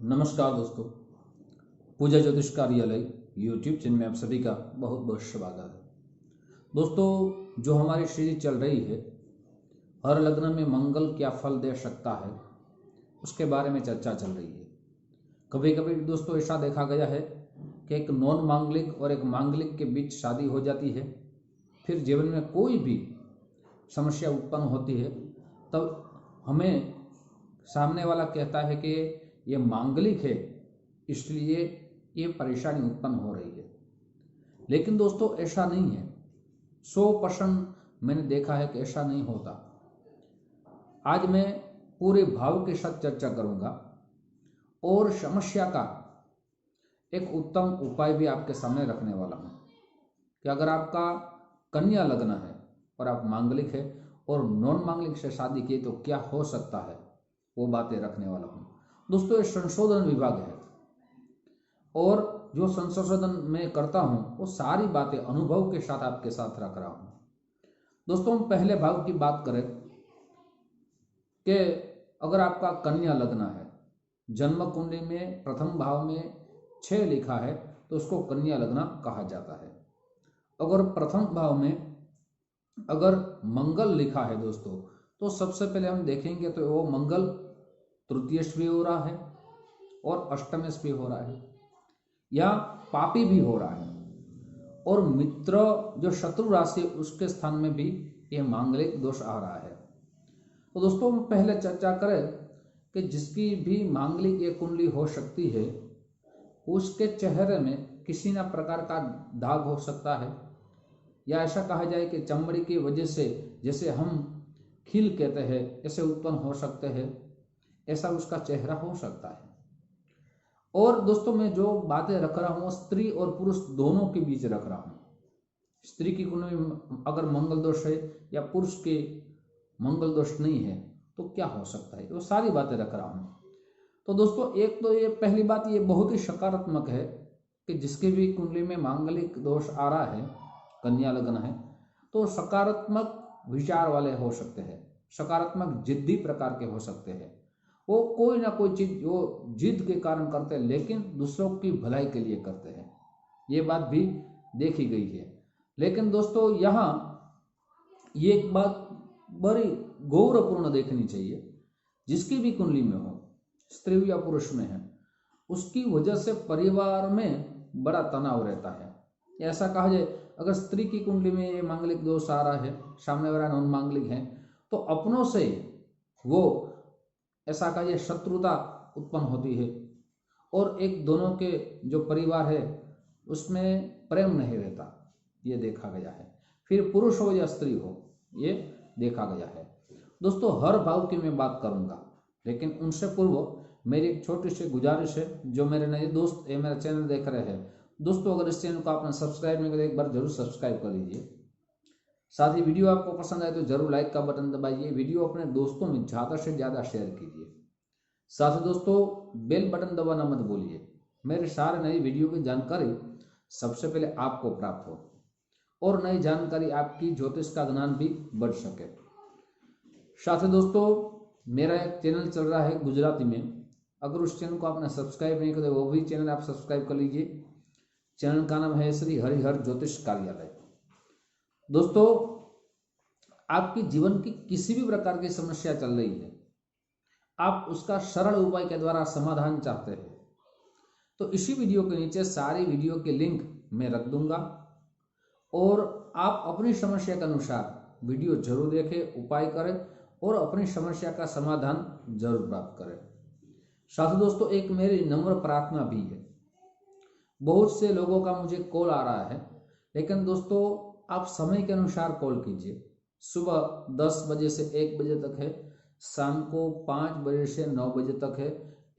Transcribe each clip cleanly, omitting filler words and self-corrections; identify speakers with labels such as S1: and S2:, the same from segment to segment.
S1: नमस्कार दोस्तों, पूजा ज्योतिष कार्यालय यूट्यूब चैनल में आप सभी का बहुत बहुत स्वागत है। दोस्तों, जो हमारी सीरीज चल रही है हर लग्न में मंगल क्या फल दे सकता है, उसके बारे में चर्चा चल रही है। कभी कभी दोस्तों ऐसा देखा गया है कि एक नॉन मांगलिक और एक मांगलिक के बीच शादी हो जाती है, फिर जीवन में कोई भी समस्या उत्पन्न होती है, तब हमें सामने वाला कहता है कि ये मांगलिक है, इसलिए ये परेशानी उत्पन्न हो रही है। लेकिन दोस्तों ऐसा नहीं है। 100% मैंने देखा है कि ऐसा नहीं होता। आज मैं पूरे भाव के साथ चर्चा करूंगा और समस्या का एक उत्तम उपाय भी आपके सामने रखने वाला हूं कि अगर आपका कन्या लग्न है और आप मांगलिक है और नॉन मांगलिक से शादी की तो क्या हो सकता है, वो बातें रखने वाला हूं। दोस्तों ये संशोधन विभाग है और जो संशोधन मैं करता हूं वो सारी बातें अनुभव के साथ आपके साथ रख रहा हूं। दोस्तों हम पहले भाव की बात करें कि अगर आपका कन्या लग्न है, जन्म कुंडली में प्रथम भाव में 6 लिखा है तो उसको कन्या लग्न कहा जाता है। अगर प्रथम भाव में अगर मंगल लिखा है दोस्तों, तो सबसे पहले हम देखेंगे तो वो मंगल तृतीयश भी हो रहा है और अष्टमेश भी हो रहा है या पापी भी हो रहा है, और मित्र जो शत्रु राशि उसके स्थान में भी ये मांगलिक दोष आ रहा है। तो दोस्तों हम पहले चर्चा करें कि जिसकी भी मांगलिक ये कुंडली हो सकती है, उसके चेहरे में किसी न प्रकार का दाग हो सकता है, या ऐसा कहा जाए कि चमड़ी की वजह से जैसे हम खील कहते हैं ऐसे उत्पन्न हो सकते हैं, ऐसा उसका चेहरा हो सकता है। और दोस्तों मैं जो बातें रख रहा हूँ स्त्री और पुरुष दोनों के बीच रख रहा हूँ। स्त्री की कुंडली में अगर मंगल दोष है या पुरुष के मंगल दोष नहीं है तो क्या हो सकता है, वो सारी बातें रख रहा हूँ। तो दोस्तों एक तो ये पहली बात ये बहुत ही सकारात्मक है कि जिसके भी कुंडली में मांगलिक दोष आ रहा है, कन्या लग्न है, तो सकारात्मक विचार वाले हो सकते हैं, सकारात्मक जिद्दी प्रकार के हो सकते हैं। वो कोई ना कोई चीज वो जिद के कारण करते हैं, लेकिन दूसरों की भलाई के लिए करते हैं, ये बात भी देखी गई है। लेकिन दोस्तों यहाँ ये एक बात बड़ी गौरवपूर्ण देखनी चाहिए, जिसकी भी कुंडली में हो, स्त्री या पुरुष में है, उसकी वजह से परिवार में बड़ा तनाव रहता है। ऐसा कहा जाए अगर स्त्री की कुंडली में ये मांगलिक दोष आ रहा है, सामने वाला नॉन मांगलिक है, तो अपनों से वो ऐसा कहा जाए शत्रुता उत्पन्न होती है और एक दोनों के जो परिवार है उसमें प्रेम नहीं रहता, ये देखा गया है। फिर पुरुष हो या स्त्री हो, ये देखा गया है। दोस्तों हर भाव की मैं बात करूंगा, लेकिन उनसे पूर्व मेरी एक छोटी सी गुजारिश है, जो मेरे नए दोस्त ये मेरा चैनल देख रहे हैं, दोस्तों अगर इस चैनल को आपने सब्सक्राइब नहीं किया एक बार जरूर सब्सक्राइब कर लीजिए। साथ ही वीडियो आपको पसंद आए तो जरूर लाइक का बटन दबाइए, वीडियो अपने दोस्तों में ज़्यादा से ज़्यादा शेयर कीजिए। साथ ही दोस्तों बेल बटन दबाना मत भूलिए, मेरे सारे नई वीडियो की जानकारी सबसे पहले आपको प्राप्त हो और नई जानकारी आपकी ज्योतिष का ज्ञान भी बढ़ सके। साथ ही दोस्तों मेरा एक चैनल चल रहा है गुजराती में, अगर उस चैनल को आपने सब्सक्राइब नहीं किया वो भी चैनल आप सब्सक्राइब कर लीजिए। चैनल का नाम है श्री हरिहर ज्योतिष कार्यालय। दोस्तों आपकी जीवन की किसी भी प्रकार की समस्या चल रही है, आप उसका सरल उपाय के द्वारा समाधान चाहते हैं, तो इसी वीडियो के नीचे सारी वीडियो के लिंक मैं रख दूंगा और आप अपनी समस्या के अनुसार वीडियो जरूर देखें, उपाय करें और अपनी समस्या का समाधान जरूर प्राप्त करें। साथ ही दोस्तों एक मेरी नम्र प्रार्थना भी है, बहुत से लोगों का मुझे कॉल आ रहा है, लेकिन दोस्तों आप समय के अनुसार कॉल कीजिए। सुबह 10 बजे से 1 बजे तक है, शाम को 5 बजे से 9 बजे तक है।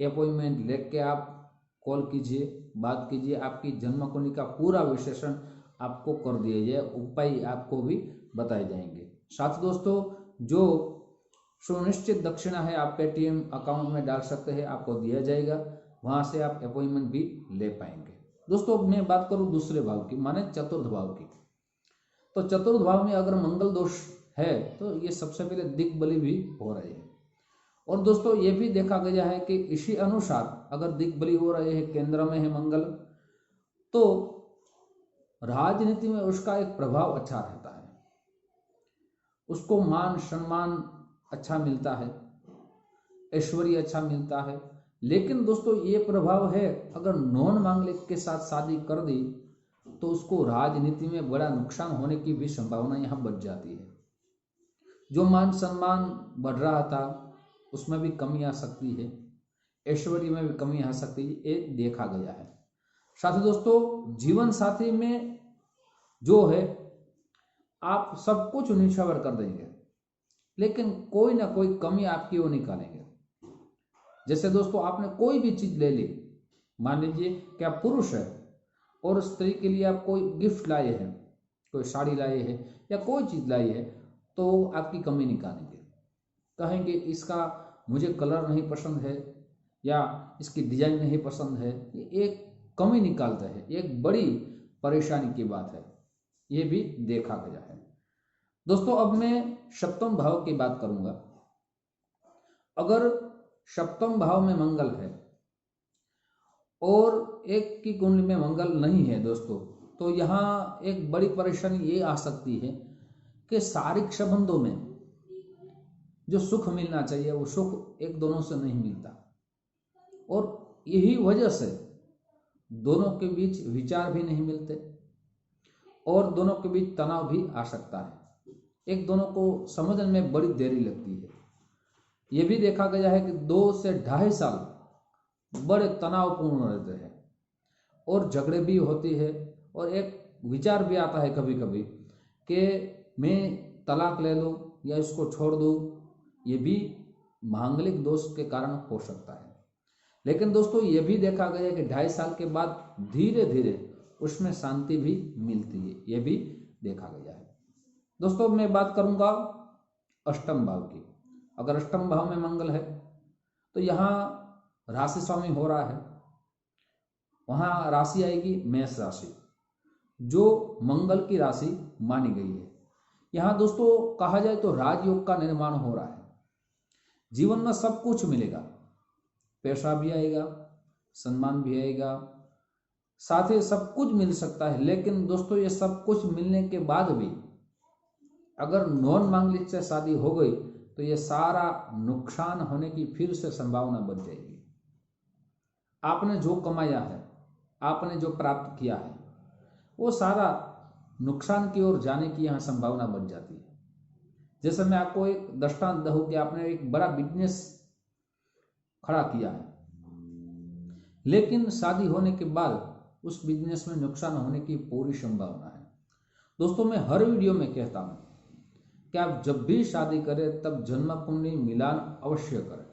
S1: अपॉइंटमेंट लेके आप कॉल कीजिए, बात कीजिए, आपकी जन्म कुंडली का पूरा विश्लेषण आपको कर दिया जाए, उपाय आपको भी बताए जाएंगे। साथ ही दोस्तों जो सुनिश्चित दक्षिणा है आप पेटीएम अकाउंट में डाल सकते हैं, आपको दिया जाएगा, वहां से आप अपॉइंटमेंट भी ले पाएंगे। दोस्तों मैं बात करूं दूसरे भाव की, माने चतुर्थ भाव की, तो चतुर्थ भाव में अगर मंगल दोष है तो ये सबसे पहले दिग्बली भी हो रही है और दोस्तों ये भी देखा गया है कि इसी अनुसार अगर दिग्बली हो रहे हैं, केंद्र में है मंगल, तो राजनीति में उसका एक प्रभाव अच्छा रहता है, उसको मान सम्मान अच्छा मिलता है, ऐश्वर्य अच्छा मिलता है। लेकिन दोस्तों ये प्रभाव है, अगर नॉन मांगलिक के साथ शादी कर दी तो उसको राजनीति में बड़ा नुकसान होने की भी संभावना यहाँ बच जाती है। जो मान सम्मान बढ़ रहा था उसमें भी कमी आ सकती है, ऐश्वर्य में भी कमी आ सकती है, ये देखा गया है। साथ ही दोस्तों जीवन साथी में जो है आप सब कुछ निछावर कर देंगे, लेकिन कोई ना कोई कमी आपकी वो निकालेंगे। जैसे दोस्तों आपने कोई भी चीज ले ली, मान लीजिए कि आप पुरुष है और स्त्री के लिए आप कोई गिफ्ट लाए हैं, कोई साड़ी लाए हैं या कोई चीज लाई है, तो आपकी कमी निकालेंगे, कहेंगे इसका मुझे कलर नहीं पसंद है या इसकी डिजाइन नहीं पसंद है, ये एक कमी निकालते हैं, एक बड़ी परेशानी की बात है, ये भी देखा गया है। दोस्तों अब मैं सप्तम भाव की बात करूंगा। अगर सप्तम भाव में मंगल है और एक की कुंडली में मंगल नहीं है दोस्तों, तो यहाँ एक बड़ी परेशानी ये आ सकती है कि शारीरिक संबंधों में जो सुख मिलना चाहिए वो सुख एक दोनों से नहीं मिलता, और यही वजह से दोनों के बीच विचार भी नहीं मिलते और दोनों के बीच तनाव भी आ सकता है, एक दोनों को समझने में बड़ी देरी लगती है। यह भी देखा गया है कि 2 से 2.5 साल बड़े तनावपूर्ण रहते हैं और झगड़े भी होती है, और एक विचार भी आता है कभी कभी कि मैं तलाक ले लूँ या इसको छोड़ दूँ, ये भी मांगलिक दोष के कारण हो सकता है। लेकिन दोस्तों ये भी देखा गया है कि 2.5 साल के बाद धीरे धीरे उसमें शांति भी मिलती है, ये भी देखा गया है। दोस्तों मैं बात करूंगा अष्टम भाव की। अगर अष्टम भाव में मंगल है तो यहाँ राशि स्वामी हो रहा है, वहाँ राशि आएगी मेष राशि, जो मंगल की राशि मानी गई है। यहाँ दोस्तों कहा जाए तो राजयोग का निर्माण हो रहा है, जीवन में सब कुछ मिलेगा, पैसा भी आएगा, सम्मान भी आएगा, साथ ही सब कुछ मिल सकता है। लेकिन दोस्तों ये सब कुछ मिलने के बाद भी अगर नॉन मांगलिक से शादी हो गई तो ये सारा नुकसान होने की फिर से संभावना बच जाएगी। आपने जो कमाया है, आपने जो प्राप्त किया है, वो सारा नुकसान की ओर जाने की यहाँ संभावना बच जाती है। जैसे मैं आपको एक दृष्टांत दूं कि आपने एक बड़ा बिजनेस खड़ा किया है, लेकिन शादी होने के बाद उस बिजनेस में नुकसान होने की पूरी संभावना है। दोस्तों मैं हर वीडियो में कहता हूं कि आप जब भी शादी करें तब जन्म कुंडली मिलान अवश्य करें।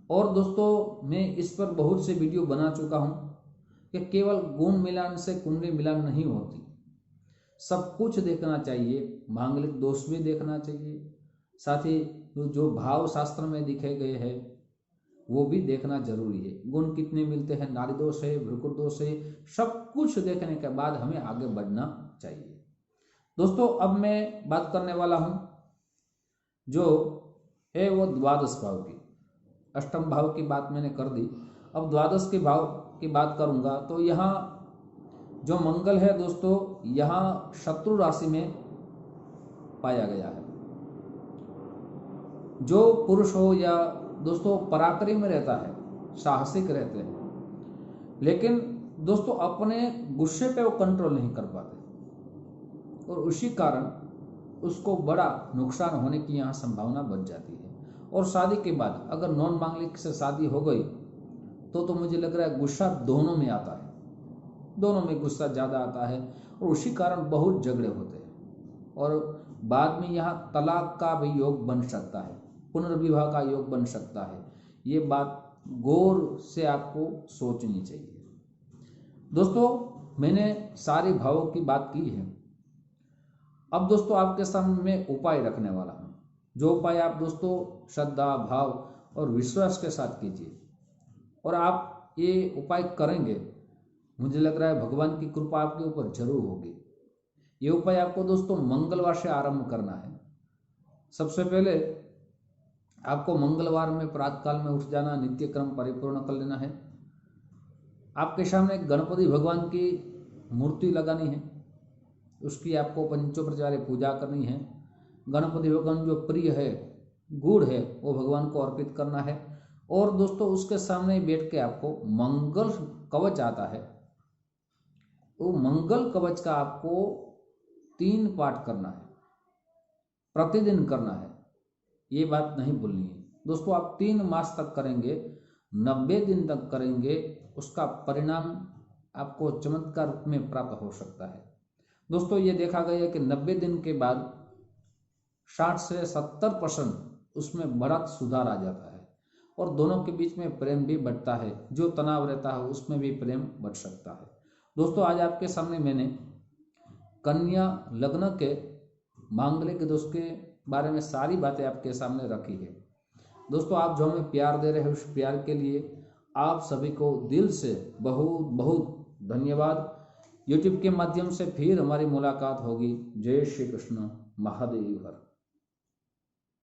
S1: और दोस्तों मैं इस पर बहुत से वीडियो बना चुका हूं कि केवल गुण मिलान से कुंडली मिलान नहीं होती, सब कुछ देखना चाहिए, मांगलिक दोष भी देखना चाहिए, साथ ही जो भाव शास्त्र में दिखे गए हैं वो भी देखना जरूरी है। गुण कितने मिलते हैं, नारी दोष है, भ्रुकुट दोष है, सब कुछ देखने के बाद हमें आगे बढ़ना चाहिए। दोस्तों अब मैं बात करने वाला हूं जो है वो द्वादश भाव की। अष्टम भाव की बात मैंने कर दी, अब द्वादश के भाव की बात करूंगा। तो यहाँ जो मंगल है दोस्तों, यहाँ शत्रु राशि में पाया गया है। जो पुरुष हो या दोस्तों पराक्रमी में रहता है, साहसिक रहते हैं, लेकिन दोस्तों अपने गुस्से पे वो कंट्रोल नहीं कर पाते और उसी कारण उसको बड़ा नुकसान होने की यहाँ संभावना बच जाती है। और शादी के बाद अगर नॉन मांगलिक से शादी हो गई तो मुझे लग रहा है गुस्सा दोनों में आता है, दोनों में गुस्सा ज़्यादा आता है और उसी कारण बहुत झगड़े होते हैं और बाद में यहाँ तलाक का भी योग बन सकता है, पुनर्विवाह का योग बन सकता है। ये बात गौर से आपको सोचनी चाहिए। दोस्तों मैंने सारे भावों की बात की है। अब दोस्तों आपके सामने उपाय रखने वाला हूँ, जो उपाय आप दोस्तों श्रद्धा, भाव और विश्वास के साथ कीजिए और आप ये उपाय करेंगे, मुझे लग रहा है भगवान की कृपा आपके ऊपर जरूर होगी। ये उपाय आपको दोस्तों मंगलवार से आरंभ करना है। सबसे पहले आपको मंगलवार में प्रातःकाल में उठ जाना, नित्य क्रम परिपूर्ण कर लेना है। आपके सामने गणपति भगवान की मूर्ति लगानी है, उसकी आपको पंचोपचारे पूजा करनी है। गणपति भगवान जो प्रिय है, गुड़ है, वो भगवान को अर्पित करना है। और दोस्तों उसके सामने बैठ के आपको मंगल कवच आता है, वो मंगल कवच का आपको 3 पाठ करना है, प्रतिदिन करना है, ये बात नहीं भूलनी है दोस्तों। आप 3 मास तक करेंगे, 90 दिन तक करेंगे, उसका परिणाम आपको चमत्कार रूप में प्राप्त हो सकता है। दोस्तों ये देखा गया है कि 90 दिन के बाद 60 से 70% उसमें बड़ा सुधार आ जाता है और दोनों के बीच में प्रेम भी बढ़ता है। जो तनाव रहता है उसमें भी प्रेम बढ़ सकता है। दोस्तों आज आपके सामने मैंने कन्या लग्न के मांगलिक दोष के बारे में सारी बातें आपके सामने रखी है। दोस्तों आप जो हमें प्यार दे रहे हैं उस प्यार के लिए आप सभी को दिल से बहुत बहुत धन्यवाद। YouTube के माध्यम से फिर हमारी मुलाकात होगी। जय श्री कृष्ण, महादेव हर।